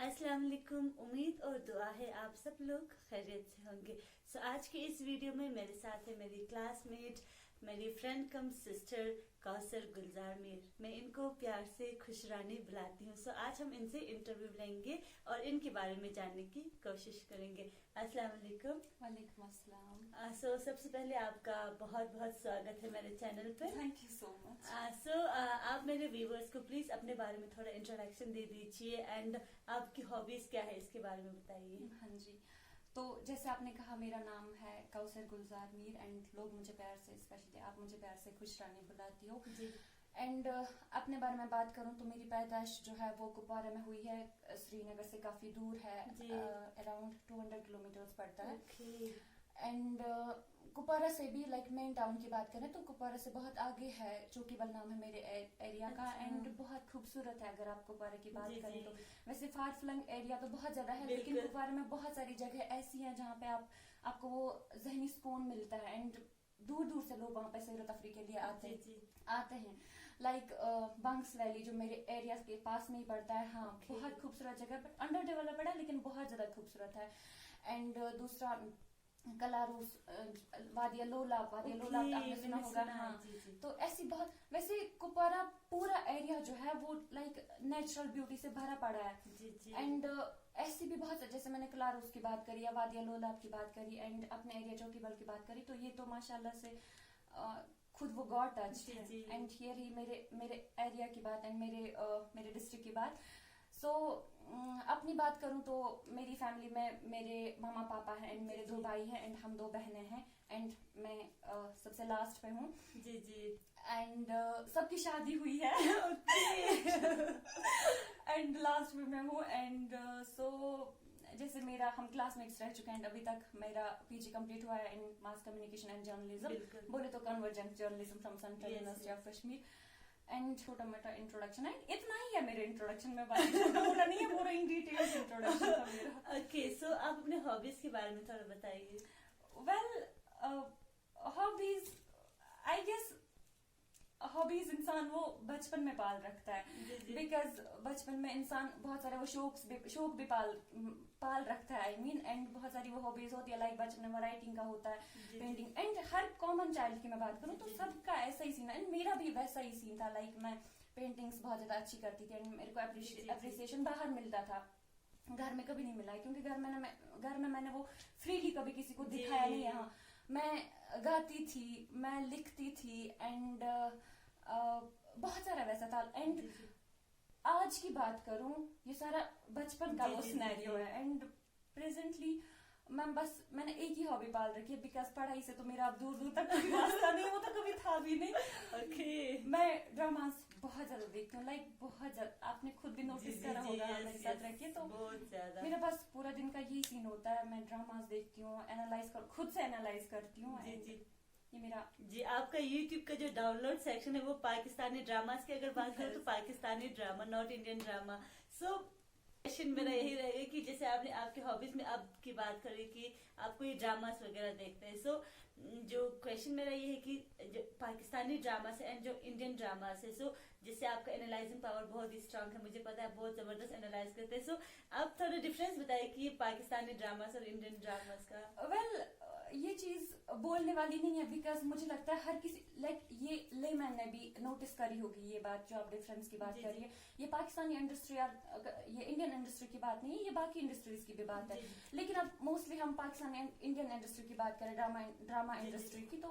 अस्सलाम वालेकुम। उम्मीद और दुआ है आप सब लोग खैरियत से होंगे। आज के इस वीडियो में मेरे साथ है मेरी क्लासमेट, मेरी फ्रेंड कम सिस्टर कौसर गुलजार मीर। मैं इनको प्यार से खुशरानी बुलाती हूँ। आज हम इनसे इंटरव्यू लेंगे और इनके बारे में जानने की कोशिश करेंगे। अस्सलाम वालेकुम। वालेकुम अस्सलाम। सबसे पहले आपका बहुत बहुत स्वागत है मेरे चैनल पे। Thank you so much. आप मेरे व्यूवर्स को प्लीज अपने बारे में थोड़ा इंट्रोडक्शन दे दीजिए एंड आपकी हॉबीज क्या है इसके बारे में बताइए। हाँ जी, तो जैसे आपने कहा मेरा नाम है कौसर गुलजार मीर एंड लोग मुझे प्यार से, स्पेशली आप मुझे प्यार से खुशरानी बुलाती हो। एंड अपने बारे में बात करूं तो मेरी पैदाइश जो है वो कुपवारा में हुई है। श्रीनगर से काफी दूर है, अराउंड 200 किलोमीटर पड़ता है। एंड कुपवारा से भी लाइक मेन टाउन की बात करें तो कुपवारा से बहुत आगे है, चौकीबल नाम है मेरे एरिया का। एंड बहुत खूबसूरत है अगर आप कुपवारा की बात करें तो। वैसे फार फ्लंग एरिया तो बहुत ज्यादा है, लेकिन कुपवारा में बहुत सारी जगह ऐसी हैं जहाँ पे आपको वो जहनी सुकून मिलता है। एंड दूर दूर से लोग वहाँ पे सैर तफरी के लिए आते हैं। लाइक बंक्स वैली जो मेरे एरिया के पास में ही पड़ता है। हाँ, बहुत खूबसूरत जगह, बट अंडर डेवलप्ड है लेकिन बहुत ज्यादा खूबसूरत है। एंड दूसरा कलारूस, वादिया लोला आपने सुना होगा। हाँ, तो ऐसी बहुत, वैसे कुपवारा पूरा एरिया जो है वो लाइक नेचुरल ब्यूटी से भरा पड़ा है। एंड ऐसी भी बहुत, जैसे मैंने कलारूस की बात करी या वादिया लोला की बात करी एंड अपने एरिया चौकीबल की बात करी, तो ये तो माशाल्लाह से खुद वो गॉड टच है। एंड हियर ही मेरे एरिया की बात एंड मेरे डिस्ट्रिक्ट की बात। अपनी बात करूं तो मेरी फैमिली में मेरे मामा पापा हैं एंड मेरे 2 भाई हैं एंड हम 2 बहनें हैं एंड मैं सबसे लास्ट पे हूँ। एंड सबकी शादी हुई है एंड लास्ट में मैं हूँ। एंड जैसे हम क्लासमेट्स रह चुके हैं। अभी तक मेरा पीजी कंप्लीट हुआ है इन मास कम्युनिकेशन एंड जर्नलिज्म, बोले तो convergent journalism from central university of Kashmir. And छोटा मोटा इंट्रोडक्शन है, इतना ही है मेरे इंट्रोडक्शन में। बात छोटा मोटा नहीं है, पूरा इन डिटेल इंट्रोडक्शन था मेरा। ओके, सो आप अपने हॉबीज के बारे में थोड़ा बताइए। Well, hobbies, I guess hobbies इंसान वो बचपन में पाल रखता है। बिकॉज बचपन में इंसान बहुत सारे वो शौक भी पाल रखता है। आई मीन, एंड बहुत सारी वो हॉबीज होती है। लाइक बचपन में राइटिंग का होता है, painting. And her common child की मैं बात करूँ तो सबका ऐसा ही सीन है एंड मेरा भी वैसा ही सीन था। लाइक मैं पेंटिंग्स बहुत ज्यादा अच्छी करती थी एंड मेरे को अप्रिसिएशन बाहर मिलता था, घर में कभी नहीं मिला है। क्योंकि घर में मैंने वो फ्रीली कभी किसी को दिखाया नहीं है। हाँ, मैं गाती थी, मैं लिखती थी एंड बहुत सारा वैसा था। एंड आज की बात करूं, ये सारा बचपन का वो सिनेरियो है। एंड प्रेजेंटली मैंने एक ही हॉबी पाल रखी है। बिकॉज पढ़ाई से तो मेरा अब दूर दूर तक कोई वास्ता नहीं, वो तो कभी था भी नहीं। मैं ड्रामास बहुत ज्यादा देखती हूँ, लाइक बहुत ज्यादा। आपने खुद भी नोटिस करा होगा मेरे साथ रखिए तो बहुत ज्यादा मेरा बस पूरा दिन का यही सीन होता है। मैं ड्रामास देखती हूँ, खुद से एनालाइज करती हूँ। ये मेरा आपका YouTube का जो डाउनलोड सेक्शन है वो पाकिस्तानी ड्रामास की अगर बात करें तो Pakistani drama, not Indian drama. Question मेरा यही रहेगा कि जैसे आपने आपके हॉबीज में आपकी बात करी कि आपको ये ड्रामास वगैरह देखते हैं। जो क्वेश्चन मेरा ये है कि जो पाकिस्तानी ड्रामास है एंड जो इंडियन ड्रामास है, जिससे आपका एनालाइजिंग पावर बहुत ही स्ट्रांग है, मुझे पता है आप बहुत जबरदस्त एनालाइज करते हैं। आप थोड़ा डिफरेंस बताइए कि ये पाकिस्तानी ड्रामास और इंडियन ड्रामास का। वेल, ये चीज बोलने वाली नहीं है। बिकॉज मुझे लगता है हर किसी, लाइक ये लेमैन ने भी नोटिस करी होगी ये बात जो आप डिफरेंस की बात कर रही है। ये पाकिस्तानी इंडस्ट्री या ये इंडियन इंडस्ट्री की बात नहीं है, ये बाकी इंडस्ट्रीज की भी बात है। लेकिन अब मोस्टली हम पाकिस्तानी इंडियन इंडस्ट्री की बात करें, ड्रामा इंडस्ट्री की, तो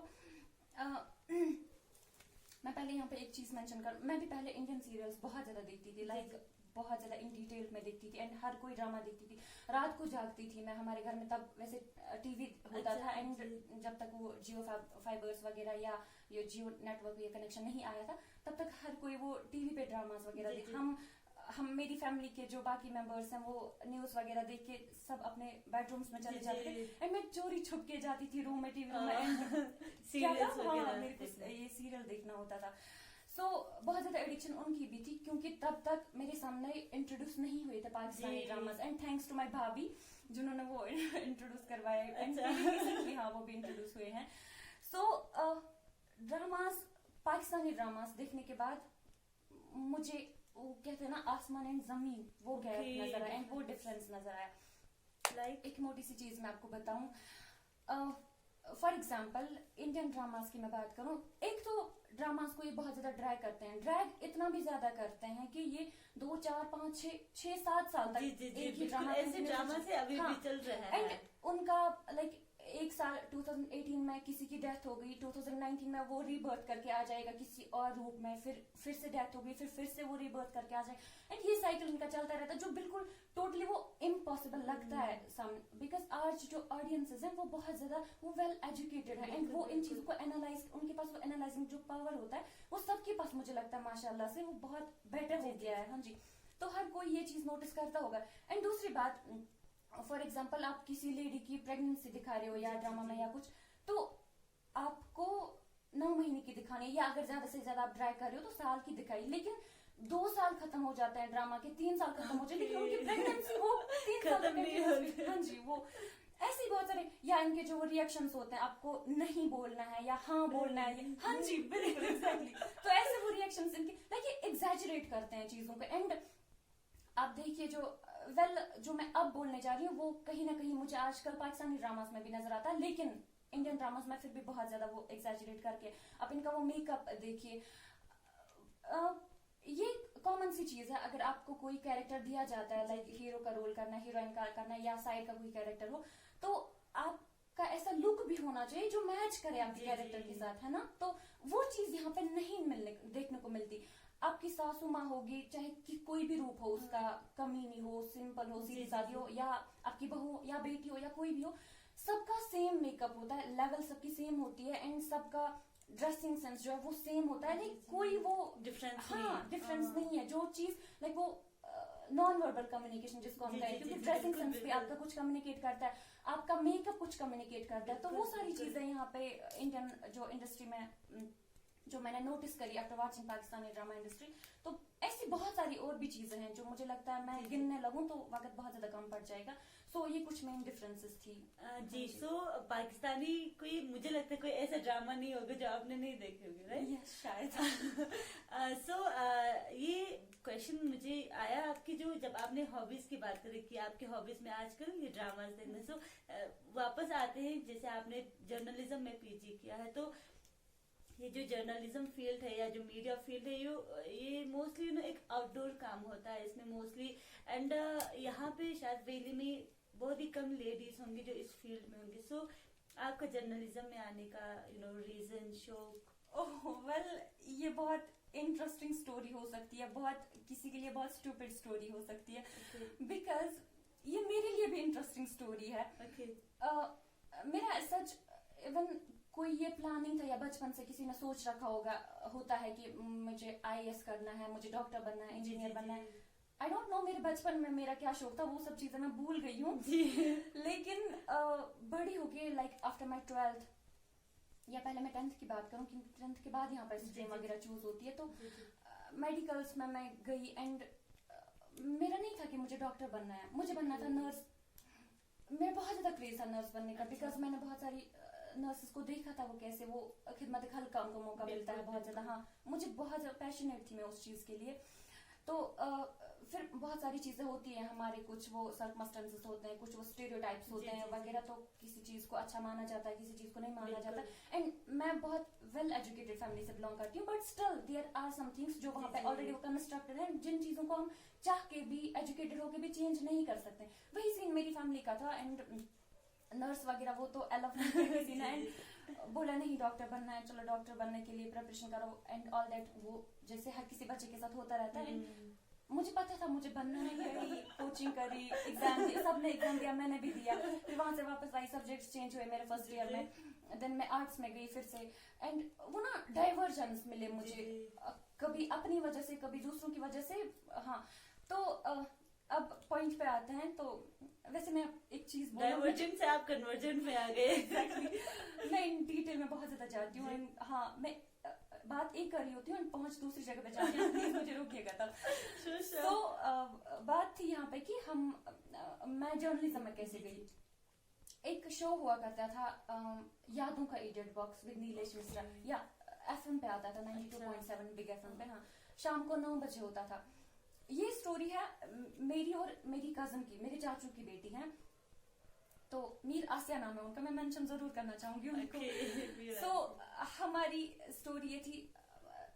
मैं पहले यहाँ पे एक चीज मेंशन कर, मैं भी पहले इंडियन सीरियल्स बहुत ज्यादा देखती थी। लाइक बहुत ज्यादा इन डिटेल में देखती थी एंड हर कोई ड्रामा देखती थी। रात को जागती थी मैं। हमारे घर में तब वैसे टीवी होता था एंड जब तक वो जियो फाइबर्स वगैरह या ये जियो नेटवर्क ये कनेक्शन नहीं आया था, तब तक हर कोई वो टीवी पे ड्रामास वगैरह देख। हम मेरी फैमिली के जो बाकी मेंबर्स हैं वो न्यूज वगैरह देख के सब अपने बेडरूम्स में चले जाते थे एंड मैं चोरी छुप के जाती थी रूम में, टीवी रूम में एंड मेरे को ये सीरियल देखना होता था। बहुत ज्यादा एडिक्शन उनकी भी थी क्योंकि तब तक मेरे सामने इंट्रोड्यूस नहीं हुए थे Pakistani dramas. And thanks to my भाभी जिन्होंने वो इंट्रोड्यूस करवाए एंड रिसेंटली हाँ वो भी इंट्रोड्यूस हुए हैं। ड्रामास, पाकिस्तानी ड्रामास देखने के बाद मुझे वो कहते हैं ना आसमान एंड जमीन, वो गैप Okay, नजर आया एंड वो difference. डिफरेंस नजर आया। लाइक एक मोटी सी चीज मैं आपको बताऊं, फॉर एग्जाम्पल इंडियन ड्रामास की मैं बात करूं, एक तो ड्रामास को ये बहुत ज्यादा ड्रैग करते हैं, ड्रैग इतना भी ज्यादा करते हैं कि ये 2 4 5 6 7 साल तक जी जी जी एक ही बिल्कुल ड्रामा ऐसे ड्रामा से अभी भी चल रहा एंड है। उनका लाइक एक साल 2018 में किसी की डेथ हो गई, 2019 में वो रीबर्थ करके आ जाएगा किसी और रूप में, फिर से डेथ हो गई, फिर से वो रीबर्थ करके आ जाएगा एंड ये साइकिल इनका चलता रहता है, जो बिल्कुल टोटली वो इम्पॉसिबल लगता है बिकॉज आज जो ऑडियंसेस हैं वो बहुत ज्यादा वो वेल एजुकेटेड है एंड वो इन चीजों को एनालाइज, उनके पास वो एनालाइजिंग जो पावर होता है वो सबके पास मुझे लगता है माशाल्लाह से वो बहुत बेटर हो गया है। हाँ जी, तो हर कोई ये चीज नोटिस करता होगा। एंड दूसरी बात, फॉर एग्जाम्पल आप किसी लेडी की प्रेगनेंसी दिखा रहे हो या ड्रामा में या कुछ, तो आपको 9 महीने की दिखानी है या अगर ज्यादा से ज्यादा आप ड्रैग कर रहे हो तो साल की दिखाई, लेकिन 2 साल खत्म हो जाते हैं ड्रामा के, 3 साल खत्म हो जाते हैं, लेकिन उनकी प्रेगनेंसी वो 3 साल खत्म नहीं होती। हाँ जी, वो ऐसे ही बहुत सारे, या इनके जो वो रिएक्शंस होते हैं, आपको नहीं बोलना है या हाँ बोलना है, हाँ जी बिल्कुल एग्जैक्टली, तो ऐसे वो रिएक्शंस इनके लाइक ये एग्जैजरेट करते हैं चीजों को। एंड आप देखिए जो जो मैं अब बोलने जा रही हूँ वो कहीं ना कहीं मुझे आजकल पाकिस्तानी ड्रामास में भी नजर आता है, लेकिन इंडियन ड्रामास में फिर भी बहुत ज्यादा वो एग्जैजरेट करके, अब इनका वो मेकअप देखिए, ये कॉमन सी चीज है, अगर आपको कोई कैरेक्टर दिया जाता है लाइक हीरो का रोल करना, हीरोइन का करना या साइड का कोई कैरेक्टर हो, तो आपका ऐसा लुक भी होना चाहिए जो मैच करे आपके कैरेक्टर के साथ, है ना, तो वो चीज यहाँ पे नहीं देखने को मिलती। आपकी सासू माँ होगी, चाहे कि कोई भी रूप हो उसका, कमीनी हो, सिंपल हो, सीधी सादी हो, या आपकी बहू या बेटी हो या कोई भी हो, सबका सेम मेकअप होता है, लेवल सबकी सेम होती है एंड सबका ड्रेसिंग सेंस जो है वो सेम होता है, लाइक कोई वो डिफरेंस हाँ डिफरेंस नहीं है। जो चीज लाइक वो नॉन वर्बल कम्युनिकेशन जिसको हम कहें, क्योंकि ड्रेसिंग सेंस भी आपका कुछ कम्युनिकेट करता है, आपका मेकअप कुछ कम्युनिकेट करता है, तो वो सारी चीजें यहाँ पे इंडियन जो इंडस्ट्री में जो मैंने नोटिस करी after watching Pakistani drama industry, तो ऐसी बहुत सारी और भी चीजें हैं जो मुझे लगता है मैं गिनने लगूं तो वक्त बहुत ज्यादा कम पड़ जाएगा। सो ये कुछ मेन डिफरेंसेस थी। जी। सो पाकिस्तानी कोई, मुझे लगता है कोई ऐसा ड्रामा नहीं होगा जो आपने नहीं देखे होंगे, राइट? यस शायद। सो ये क्वेश्चन मुझे आया आपकी जो, जब आपने हॉबीज की बात करी कि आपके हॉबीज में आजकल ये ड्रामास देखना, सो वापस आते हैं, जैसे आपने जर्नलिज्म में पीजी किया है, तो ये जो जर्नलिज्म फील्ड है या जो मीडिया फील्ड है, ये मोस्टली ना एक आउटडोर काम होता है इसमें मोस्टली, एंड यहाँ पे शायद दिल्ली में बहुत ही कम लेडीज होंगी जो इस फील्ड में होंगी। सो आपका जर्नलिज्म में आने का रीजन, शौक? ओह वेल, ये बहुत इंटरेस्टिंग स्टोरी हो सकती है, बहुत किसी के लिए बहुत स्टूपिड स्टोरी हो सकती है, बिकॉज ये मेरे लिए भी इंटरेस्टिंग स्टोरी है। मेरा सच इवन कोई ये प्लान नहीं था, या बचपन से किसी ने सोच रखा होता है कि मुझे आईएएस करना है, मुझे डॉक्टर बनना है, इंजीनियर बनना है। आई डोंट नो मेरे बचपन में मेरा क्या शौक था, वो सब चीजें मैं भूल गई हूँ। लेकिन बड़ी होके लाइक आफ्टर माई 12th, या पहले मैं 10th की बात करूँ क्योंकि 10th के बाद यहाँ पर स्ट्रीम वगैरह चूज होती है, तो मेडिकल्स में मैं गई एंड मेरा नहीं था कि मुझे डॉक्टर बनना है, मुझे बनना था नर्स। मेरा बहुत ज्यादा क्रेज था नर्स बनने का, बिकॉज मैंने बहुत सारी नर्सेस को देखा था वो कैसे वो खिदमत खल काम को मौका मिलता है बहुत ज्यादा। हाँ, मुझे बहुत ज्यादा पैशनेट थी मैं उस चीज के लिए। तो फिर बहुत सारी चीजें होती हैं हमारे, कुछ वो सर्कमस्टेंसेस होते हैं, कुछ वो स्टेरियोटाइप्स होते हैं वगैरह, तो किसी चीज को अच्छा माना जाता है, किसी चीज को नहीं माना जाता। एंड मैं बहुत वेल एजुकेटेड फैमिली से बिलोंग करती हूँ, but still there are some things जो वहाँ पे ऑलरेडी वो कंस्ट्रक्टेड है, जिन चीजों को हम चाह के भी, एजुकेटेड होके भी चेंज नहीं कर सकते। वही सीन मेरी फैमिली का था एंड नर्स वगैरह वो तो एलोपैथी सीन है, एंड बोला नहीं डॉक्टर बनना है, चलो डॉक्टर बनने के लिए प्रिपरेशन करो एंड ऑल दैट, वो जैसे हर किसी बच्चे के साथ होता रहता है। मुझे पता था मुझे बनना है, कोचिंग करी, एग्जाम दिया, सबने एग्जाम दिया, मैंने भी दिया, फिर वहां से वापस आई, सब्जेक्ट्स चेंज हुए मेरे फर्स्ट ईयर में, देन मैं आर्ट्स में गई फिर से, एंड वो ना डाइवर्जन्स मिले मुझे, कभी अपनी वजह से कभी दूसरों की वजह से। हाँ, तो अब पॉइंट पे आते हैं, तो वैसे मैं एक चीज डाइवर्जन से आप कन्वर्जन में आ गए। Exactly. मैं इन डिटेल में बहुत ज्यादा जाती हूँ, हाँ मैं बात एक कर रही होती हूँ पहुंच दूसरी जगह पे जाती हूँ, प्लीज मुझे रोकिएगा तब। तो बात थी यहाँ पे कि मैं जर्नलिज्म में कैसे गई। एक शो हुआ करता था यादों का idiot box with Nilesh Mishra, या एफएम पे आता था 92.7 बिग एफएम पे, हाँ शाम को 9 बजे होता था। ये स्टोरी है मेरी और मेरी कजन की, मेरे चाचू की बेटी है, तो मीर आसिया नाम है उनका, मैं मेंशन जरूर करना चाहूंगी उनको। सो हमारी स्टोरी ये थी,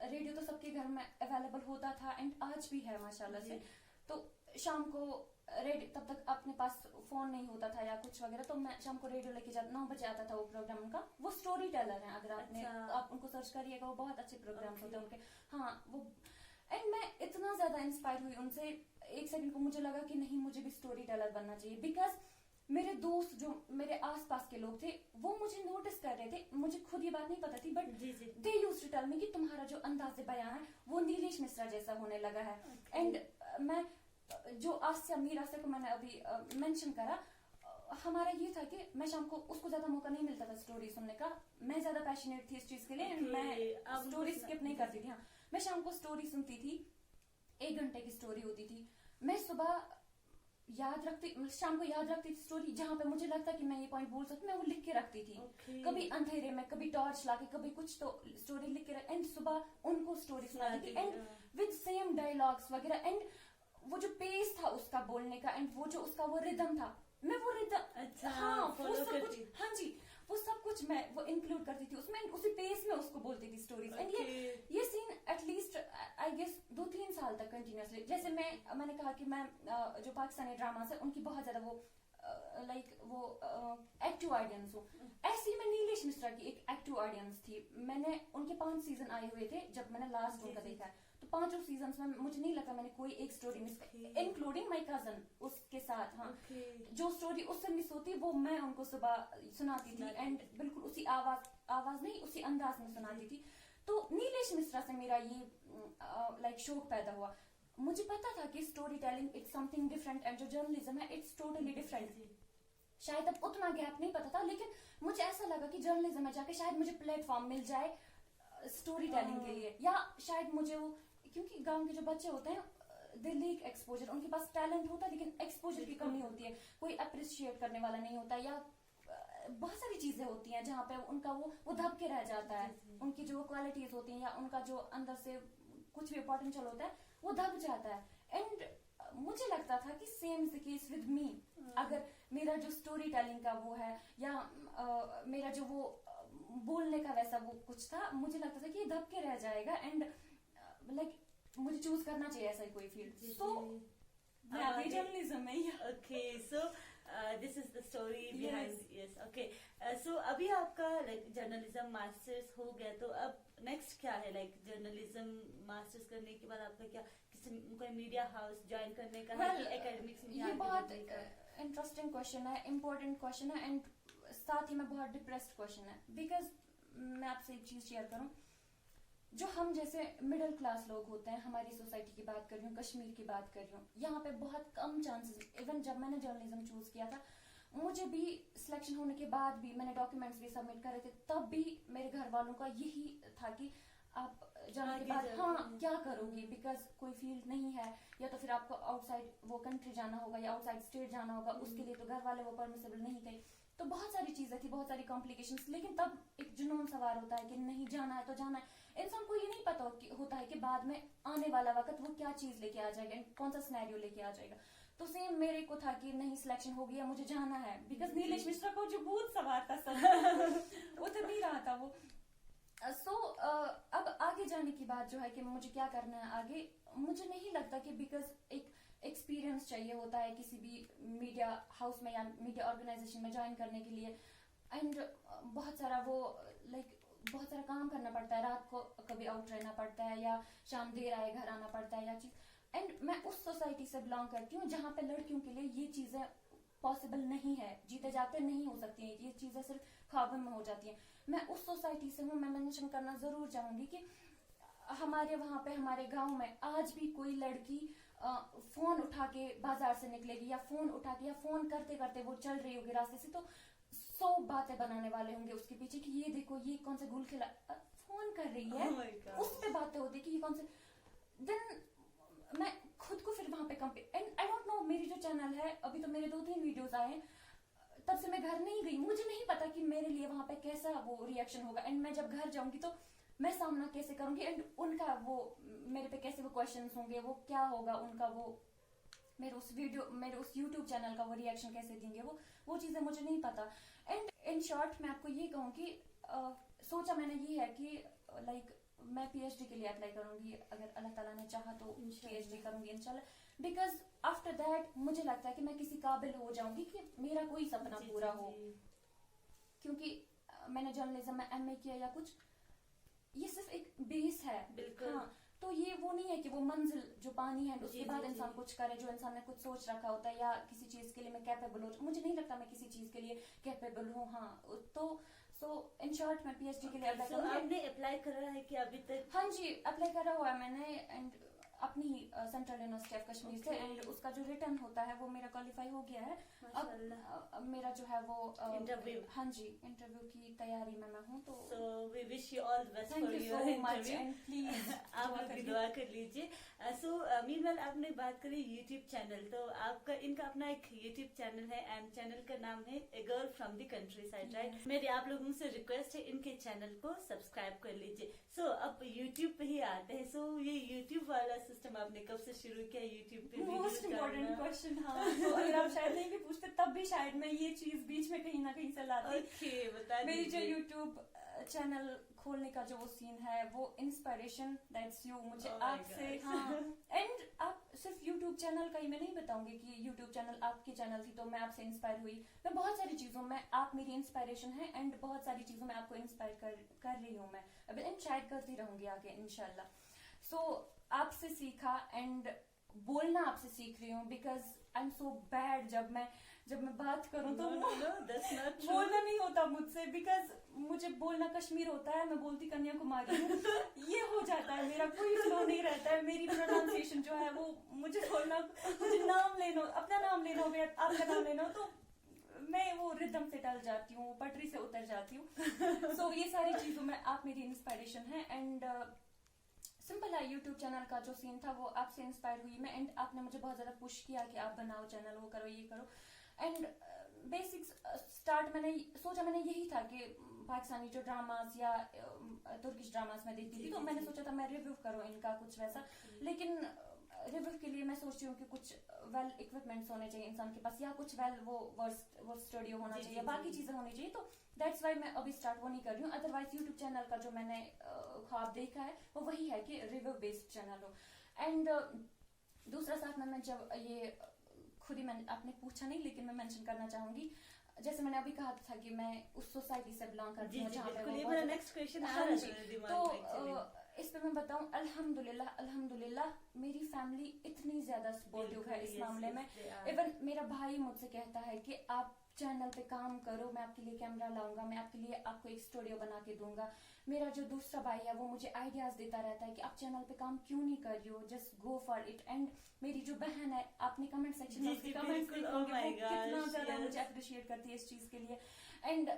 रेडियो तो सबके घर में अवेलेबल होता था एंड आज भी है माशाल्लाह से। तो शाम को रेडियो, तब तक अपने पास फोन नहीं होता था या कुछ वगैरह, तो मैं शाम को रेडियो लेके 9 बजे आता था वो प्रोग्राम उनका। वो स्टोरी टेलर है, अगर आपने आप उनको सर्च करिएगा, वो बहुत अच्छे प्रोग्राम होते हैं उनके। हाँ वो, एंड मैं इतना ज्यादा इंस्पायर हुई उनसे, एक सेकंड को मुझे लगा कि नहीं मुझे भी स्टोरी टेलर बनना चाहिए। बिकॉज मेरे दोस्त जो मेरे आसपास के लोग थे वो मुझे नोटिस कर रहे थे, मुझे खुद ये बात नहीं पता थी, but they used to tell me कि तुम्हारा जो अंदाज़े बयां है वो नीलेश मिश्रा जैसा होने लगा है। एंड मैं जो आसिया, मीर आसिया को मैंने अभी मेंशन करा, हमारा ये था कि मैं शाम को, उसको ज्यादा मौका नहीं मिलता था स्टोरी सुनने का, मैं ज्यादा पैशनेट थी इस चीज के लिए एंड मैं स्टोरी स्किप नहीं करती थी। हाँ, मैं शाम को स्टोरी सुनती थी, 1 घंटे की स्टोरी होती थी। मैं सुबह याद रखती, शाम को याद रखती थी स्टोरी, जहां पे मुझे लगता कि मैं ये पॉइंट बोल सकती, मैं वो लिख के रखती थी। कभी अंधेरे में, कभी टॉर्च लाके, कभी कुछ, तो स्टोरी लिख के एंड सुबह उनको स्टोरी सुनाती थी एंड विद सेम डायलॉग्स वगैरह, एंड वो जो पेस था उसका बोलने का एंड वो जो उसका वो रिदम था, मैं वो रिदम, हाँ वो सब कुछ, हाँ जी वो सब कुछ मैं वो इंक्लूड करती थी उसमें, उसी पेस में उसको बोलती थी स्टोरीज। एंड ये सीन एटलीस्ट आई गेस 2-3 साल तक कंटिन्यूअसली, जैसे मैंने कहा कि मैं जो पाकिस्तानी ड्रामास है उनकी बहुत ज्यादा वो लाइक वो एक्टिव ऑडियंस हूँ, ऐसी मैं नीलेश मिश्रा की एक एक्टिव ऑडियंस थी। मैंने उनके 5 सीजन आए हुए थे जब मैंने लास्ट उनका देखा है, तो 5 सीजन में मुझे नहीं लगता मैंने कोई एक story miss, including my cousin उसके साथ। हाँ, जो स्टोरी उससे मिस होती वो मैं उनको सुबह सुनाती थी एंड बिल्कुल उसी आवाज नहीं, उसी अंदाज में सुनाती थी। तो नीलेश मिश्रा से मेरा ये लाइक शौक पैदा हुआ। मुझे पता था कि story telling it's something different and जो जर्नलिज्म है इट्स टोटली डिफरेंट। शायद अब उतना गैप नहीं पता था, लेकिन मुझे ऐसा लगा कि जर्नलिज्म में जाके शायद मुझे प्लेटफॉर्म मिल जाए स्टोरी टेलिंग के लिए, या शायद मुझे वो, क्योंकि गांव के जो बच्चे होते हैं दे लैक एक्सपोजर, उनके पास टैलेंट होता है लेकिन एक्सपोजर की कमी होती है, कोई अप्रिशिएट करने वाला नहीं होता, या बहुत सारी चीजें होती हैं जहाँ पे उनका वो दब के रह जाता है, उनकी जो क्वालिटीज होती हैं या उनका जो अंदर से कुछ भी पोटेंशियल होता है वो दब जाता है। एंड मुझे लगता था कि same is the case with me, अगर मेरा जो स्टोरी टेलिंग का वो है या मेरा जो वो बोलने का वैसा वो कुछ था, मुझे लगता था कि ये दब के रह जाएगा एंड लाइक मुझे चूज करना चाहिए ऐसा ही कोई फील्ड। सो मैं अभी जर्नलिज्म में ही। Okay, so this is the story behind, yes okay. So अभी आपका लाइक जर्नलिज्म मास्टर्स हो गया, तो अब नेक्स्ट क्या है? लाइक जर्नलिज्म मास्टर्स करने के बाद आपका क्या, किसी कोई मीडिया हाउस ज्वाइन करने का है कि एकेडमिक्स में? ये बहुत इंटरेस्टिंग क्वेश्चन है, इम्पोर्टेंट क्वेश्चन है एंड साथ ही में बहुत डिप्रेस्ड क्वेश्चन है। बिकॉज मैं आपसे एक चीज शेयर करूं, जो हम जैसे मिडिल क्लास लोग होते हैं, हमारी सोसाइटी की बात कर रही हूँ, कश्मीर की बात कर रही हूँ, यहाँ पे बहुत कम चांसेस, इवन जब मैंने जर्नलिज्म चूज किया था मुझे भी सिलेक्शन होने के बाद भी मैंने डॉक्यूमेंट्स भी सबमिट करे थे, तब भी मेरे घर वालों का यही था कि आप जाने के बाद हाँ क्या करोगी, बिकॉज कोई फील्ड नहीं है, या तो फिर आपको आउटसाइड वो कंट्री जाना होगा या आउटसाइड स्टेट जाना होगा, उसके लिए तो घर वाले वो परमिसेबल नहीं थे। तो बहुत सारी चीजें थी, बहुत सारी कॉम्प्लिकेशंस, लेकिन तब एक जुनून सवार होता है कि नहीं जाना है तो जाना है। इंसान को ये नहीं पता होता है कि बाद में आने वाला वक्त वो क्या चीज लेके आ जाएगा, कौन सा सिनेरियो लेके आ जाएगा। तो सेम मेरे को था कि नहीं सिलेक्शन हो गया, मुझे जाना है, बिकॉज नीलेश मिश्रा को जो भूत सवार था सब वो तो नहीं रहा था वो। सो अब आगे जाने की बात जो है कि मुझे क्या करना है आगे, मुझे नहीं लगता कि बिकॉज एक एक्सपीरियंस चाहिए होता है किसी भी मीडिया हाउस में या मीडिया ऑर्गेनाइजेशन में ज्वाइन करने के लिए, एंड बहुत सारा वो लाइक बहुत सारा काम करना पड़ता है, रात को कभी आउट रहना पड़ता है या शाम देर आए घर आना पड़ता है या चीज। एंड मैं उस सोसाइटी से बिलोंग करती हूँ जहाँ पे लड़कियों के लिए ये चीजें पॉसिबल नहीं है, जीते जाते नहीं हो सकती हैं, ये चीजें सिर्फ ख्वाबों में हो जाती हैं। मैं उस सोसाइटी से हूँ, मैं मेंशन करना जरूर चाहूंगी कि हमारे वहाँ पे हमारे गांव में आज भी कोई लड़की फोन उठा के बाजार से निकलेगी या फोन उठा के या फोन करते करते वो चल रही होगी रास्ते से, तो 100 बातें बनाने वाले होंगे उसके पीछे कि ये देखो ये कौन सा गुल खिला, फोन कर रही है, उस पे बातें होती कि ये कौन से। देन मैं खुद को फिर वहां पे compare, and I don't know, मेरी जो चैनल है अभी तो मेरे 2-3 वीडियोस आए, तब से मैं घर नहीं गई, मुझे नहीं पता कि मेरे लिए वहां पे कैसा वो रिएक्शन होगा। एंड मैं जब घर जाऊंगी तो मैं सामना कैसे करूंगी एंड उनका वो मेरे पे कैसे वो क्वेश्चंस होंगे, वो क्या होगा उनका, वो मेरे उस यूट्यूब चैनल का वो रिएक्शन कैसे देंगे, वो चीजें मुझे नहीं पता। एंड इन शॉर्ट मैं आपको ये कहूँ कि सोचा मैंने ये है कि लाइक मैं पीएचडी के लिए अप्लाई करूंगी, अगर अल्लाह ताला ने चाहा तो पीएचडी करूंगी इंशाल्लाह। बिकॉज आफ्टर दैट मुझे लगता है कि मैं किसी काबिल हो जाऊंगी कि मेरा कोई सपना पूरा हो, क्योंकि मैंने जर्नलिज्म में एमए किया या कुछ, ये सिर्फ एक बेस है। बिल्कुल। हाँ, तो ये वो नहीं है कि वो मंजिल जो पानी है उसके बाद जी, इंसान कुछ करे, जो इंसान ने कुछ सोच रखा होता है या किसी चीज के लिए मैं कैपेबल हो, मुझे नहीं लगता मैं किसी चीज के लिए कैपेबल हूँ। हाँ, तो सो इन शॉर्ट मैं पीएचडी के लिए अप्लाई करूंगी। आपने अप्लाई करा है कि अभी तक? हाँ जी, अप्लाई करा हुआ है मैंने, एंड अपनी सेंट्रल यूनिवर्सिटी ऑफ कश्मीर से, एंड उसका जो रिटर्न होता है वो मेरा क्वालिफाई हो गया है। अब मेरा जो है वो इंटरव्यू, हाँ जी, इंटरव्यू की तैयारी में मैं हूँ। तो so we wish you all the best for your interview, and please आप लोग भी दुआ कर लीजिए। सो मीनवाइल आपने बात करी यूट्यूब चैनल, तो आपका इनका अपना एक यूट्यूब चैनल है एंड चैनल का नाम है a girl from the country side, right? मेरी आप लोगों से रिक्वेस्ट है इनके चैनल को सब्सक्राइब कर लीजिए। सो अब यूट्यूब पे ही आते हैं। सो ये यूट्यूब वाला सिस्टम आपने कब से शुरू किया यूट्यूब पे? Most important question. हाँ, तो अगर आप शायद नहीं भी पूछते तब भी शायद मैं ये चीज बीच में कहीं ना कहीं से लाती। ओके, बता मेरी जो दीजिए। यूट्यूब चैनल खोलने का जो वो सीन है वो इंस्पिरेशन दैट्स यू, मुझे Oh my आपसे। God. हाँ, एंड आप सिर्फ यूट्यूब चैनल का ही मैं नहीं बताऊंगी कि यूट्यूब चैनल आपकी चैनल थी तो मैं आपसे इंस्पायर हुई। मैं बहुत सारी चीजों में आप मेरी इंस्पिरेशन है, एंड बहुत सारी चीजों में आपको इंस्पायर कर रही हूँ मैं अभी, एंड शायद करती रहूंगी आगे इंशाल्लाह। सो आपसे सीखा एंड बोलना आपसे सीख रही हूँ, because I am so bad. जब मैं बात करूँ तो बोलना नहीं होता मुझसे, बिकॉज मुझे बोलना कश्मीर होता है, मैं बोलती कन्याकुमारी हूँ। ये हो जाता है, मेरा कोई फ्लो नहीं रहता है, मेरी प्रोनाउंसिएशन जो है वो मुझे नाम लेना, अपना नाम लेना हो गया, आपका नाम लेना हो तो मैं वो रिदम से टल जाती हूँ, पटरी से उतर जाती हूँ। सो ये सारी चीजों में आप मेरी इंस्पिरेशन है। एंड सिंपल है, यूट्यूब चैनल का जो सीन था वो आपसे इंस्पायर हुई मैं, एंड आपने मुझे बहुत ज्यादा पुश किया कि आप बनाओ चैनल, वो करो, ये करो। एंड बेसिक्स स्टार्ट मैंने यही था कि पाकिस्तानी जो ड्रामास या तुर्किश ड्रामास में देखती थी, तो मैंने सोचा था मैं रिव्यू करूँ इनका कुछ वैसा। लेकिन रिव्यू के लिए मैं सोचती हूँ कि कुछ वेल इक्विपमेंट्स होने चाहिए इंसान के पास, या कुछ वेल वो स्टूडियो होना चाहिए, बाकी चीजें होनी चाहिए। तो दैट्स वाई मैं अभी स्टार्ट वो नहीं कर रही हूँ। अदरवाइज यूट्यूब चैनल का जो मैंने ख्वाब देखा है वो वही है कि रिव्यू बेस्ड चैनल हो। एंड दूसरा साथ में मैं जब ये खुद ही मैंने आपने पूछा नहीं लेकिन मैं मेंशन करना चाहूंगी, जैसे मैंने अभी कहा था कि मैं उस सोसाइटी से बिलोंग करती हूँ जहाँ पे वो नेक्स्ट क्वेश्चन आ हाँ रहा जी, है दिमाग में। तो इस पे मैं बताऊं, अल्हम्दुलिल्लाह मेरी फैमिली इतनी ज्यादा सपोर्टिव है इस मामले में। इवन मेरा भाई मुझसे कहता है कि आप चैनल पे काम करो, मैं आपके लिए कैमरा लाऊंगा, मैं आपके लिए आपको एक स्टूडियो बना के दूंगा। मेरा जो दूसरा भाई है वो मुझे आइडियाज देता रहता है कि आप चैनल पे काम क्यों नहीं कर रही हो, just go for it. And मेरी जो बहन है, आपने कमेंट सेक्शन में उसके कमेंट्स देखे होंगे, वो कितना ज्यादा मुझे अप्रिशिएट करती है इस चीज के लिए। एंड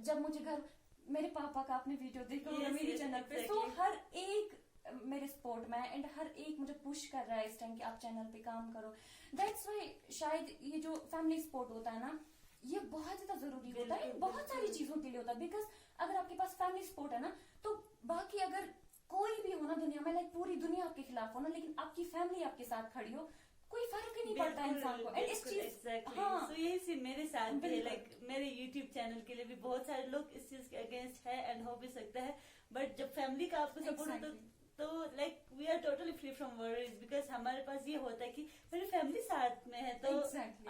जब मुझे घर मेरे पापा का आपने वीडियो देखा होगा मेरे चैनल पे, तो हर एक मेरे सपोर्ट में, एंड हर एक मुझे पुश कर रहा है इस टाइम कि आप चैनल पे काम करो। दैट्स वाई शायद ये जो फैमिली सपोर्ट होता है ना, ये बहुत ज्यादा जरूरी होता है, बहुत सारी चीजों के लिए होता है। बिकॉज अगर आपके पास फैमिली सपोर्ट है ना, तो बाकी अगर कोई भी हो ना दुनिया में, लाइक पूरी दुनिया आपके खिलाफ हो ना, लेकिन आपकी फैमिली आपके साथ खड़ी हो, कोई फर्क ही नहीं पड़ता इंसान को। एंड इस चीज हाँ, so यही चीज मेरे साथ भी है। लाइक मेरे यूट्यूब चैनल के लिए भी बहुत सारे लोग इस चीज के अगेंस्ट है एंड हो भी सकता है, बट जब फैमिली का आपको सपोर्ट हो तो like we are totally free from worries, because हमारे पास ये होता है कि मेरी फैमिली साथ में है तो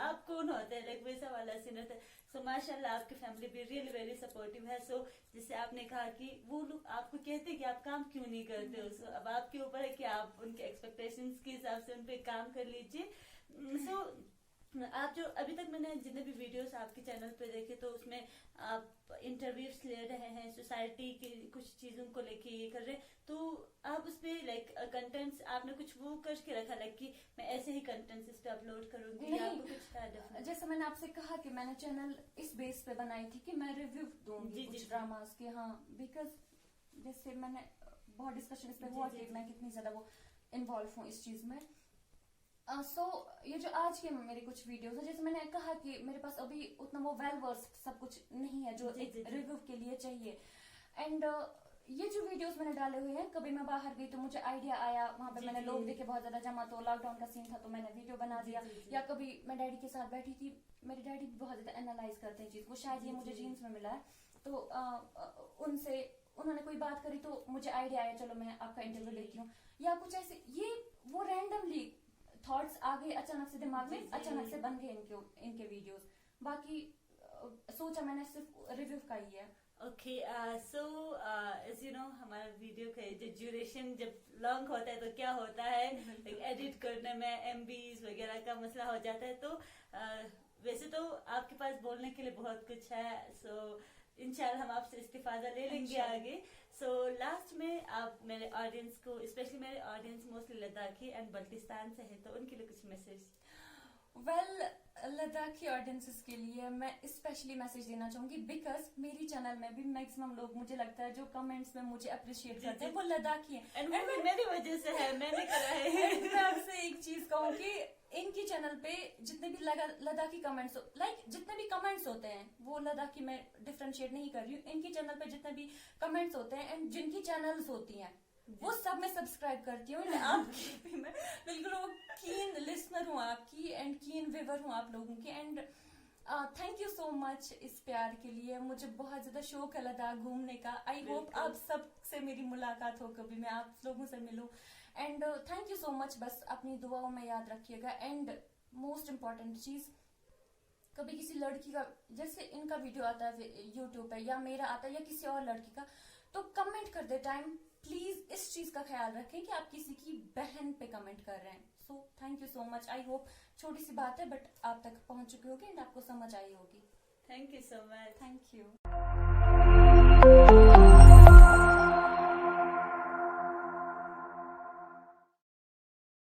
आप कौन होते हैं, लाइक वैसा वाला सीन होता है। सो माशाल्लाह आपकी फैमिली भी रियली वेरी सपोर्टिव है। सो जैसे आपने कहा कि वो लोग आपको कहते हैं कि आप काम क्यों नहीं करते हो, सो अब आपके ऊपर है कि आप उनके एक्सपेक्टेशंस के हिसाब से उन पे काम कर लीजिए। सो आप जो अभी तक मैंने जितने भी वीडियोस आपके चैनल पे देखे, तो उसमें आप इंटरव्यूज ले रहे हैं, सोसाइटी की कुछ चीजों को लेके ये कर रहे हैं, तो आप उस पे लाइक कंटेंट्स आपने कुछ वो करके रखा, लाइक कि मैं ऐसे ही कंटेंट्स इस पे अपलोड करूंगी, या आपको कुछ था? जैसे मैंने आपसे कहा कि मैंने चैनल इस बेस पे बनाई थी कि मैं रिव्यू दूंगी कुछ ड्रामास के। हाँ, बिकॉज जैसे मैंने बहुत डिस्कशन इस पे हुआ कि मैं कितनी ज्यादा वो इन्वॉल्व हूँ इस चीज में। सो ये जो आज के मेरे कुछ वीडियोस है, जैसे मैंने कहा कि मेरे पास अभी उतना वो वेल वर्स्ड सब कुछ नहीं है जो एक रिव्यू के लिए चाहिए। एंड ये जो वीडियोस मैंने डाले हुए हैं, कभी मैं बाहर गई तो मुझे आइडिया आया, वहाँ पे जी, मैंने जी। लोग देखे बहुत ज्यादा जमा, तो लॉकडाउन का सीन था तो मैंने वीडियो बना जी, दिया। जी, जी। या कभी मैं डैडी के साथ बैठी थी, मेरे डैडी भी बहुत ज्यादा एनालाइज करते हैं चीज को, शायद ये जी, मुझे जी। जीन्स में मिला है, तो उनसे उन्होंने कोई बात करी तो मुझे आइडिया आया, चलो मैं आपका इंटरव्यू जी। लेती हूँ। या कुछ ऐसे ये वो रैंडमली थॉट्स आ गए अचानक से दिमाग जी, में, जी। अचानक से बन गए इनके वीडियोस। बाकी सोचा मैंने सिर्फ रिव्यू का ही है। Okay, so as you know हमारा वीडियो का जो ड्यूरेशन जब लॉन्ग होता है तो क्या होता है, एडिट करने में एमबीज वगैरह का मसला हो जाता है। तो वैसे तो आपके पास बोलने के लिए बहुत कुछ है, सो इंशाल्लाह हम आपसे इस्तिफादा ले लेंगे इंशाल्लाह। आगे। सो लास्ट में आप मेरे ऑडियंस को, स्पेशली मेरे audience mostly Ladakhi and Baltistan से है, तो उनके लिए कुछ मैसेज। वेल, लद्दाखी ऑडियंसेस के लिए मैं स्पेशली मैसेज देना चाहूंगी, बिकॉज मेरी चैनल में भी मैक्सिमम लोग, मुझे लगता है, जो कमेंट्स में मुझे अप्रिशिएट जी, करते हैं जी। वो लद्दाखी हैं। एंड वो भी मेरी वजह से है, मैंने करा है। मैं आपसे एक चीज कहूँ कि इनकी चैनल पे जितने भी लद्दाखी कमेंट्स, लाइक जितने भी कमेंट्स होते हैं, वो लद्दाखी में डिफरेंशिएट नहीं कर रही हूँ, इनकी चैनल पे जितने भी कमेंट्स होते हैं एंड जिनकी चैनल्स होती हैं वो सब मैं सब्सक्राइब करती हूँ। आपकी भी मैं बिल्कुल वो कीन लिसनर हूँ आपकी एंड कीन व्यूअर हूँ आप लोगों की। And thank you so much इस प्यार के लिए। मुझे बहुत ज्यादा शौक है लद्दाख घूमने का। आई होप बिल्कुल। आप सब से मेरी मुलाकात हो, कभी मैं आप लोगों से मिलूं। And thank you so much. बस अपनी दुआओं में याद रखिएगा। एंड मोस्ट इम्पॉर्टेंट चीज, कभी किसी लड़की का, जैसे इनका वीडियो आता है यूट्यूब पे या मेरा आता है या किसी और लड़की का, तो कमेंट करते टाइम प्लीज इस चीज का ख्याल रखें कि आप किसी की बहन पे कमेंट कर रहे हैं। So thank you so much. I hope छोटी सी बात है बट आप तक पहुंच चुकी होगी एंड आपको समझ आई होगी। Thank you so much. Thank you.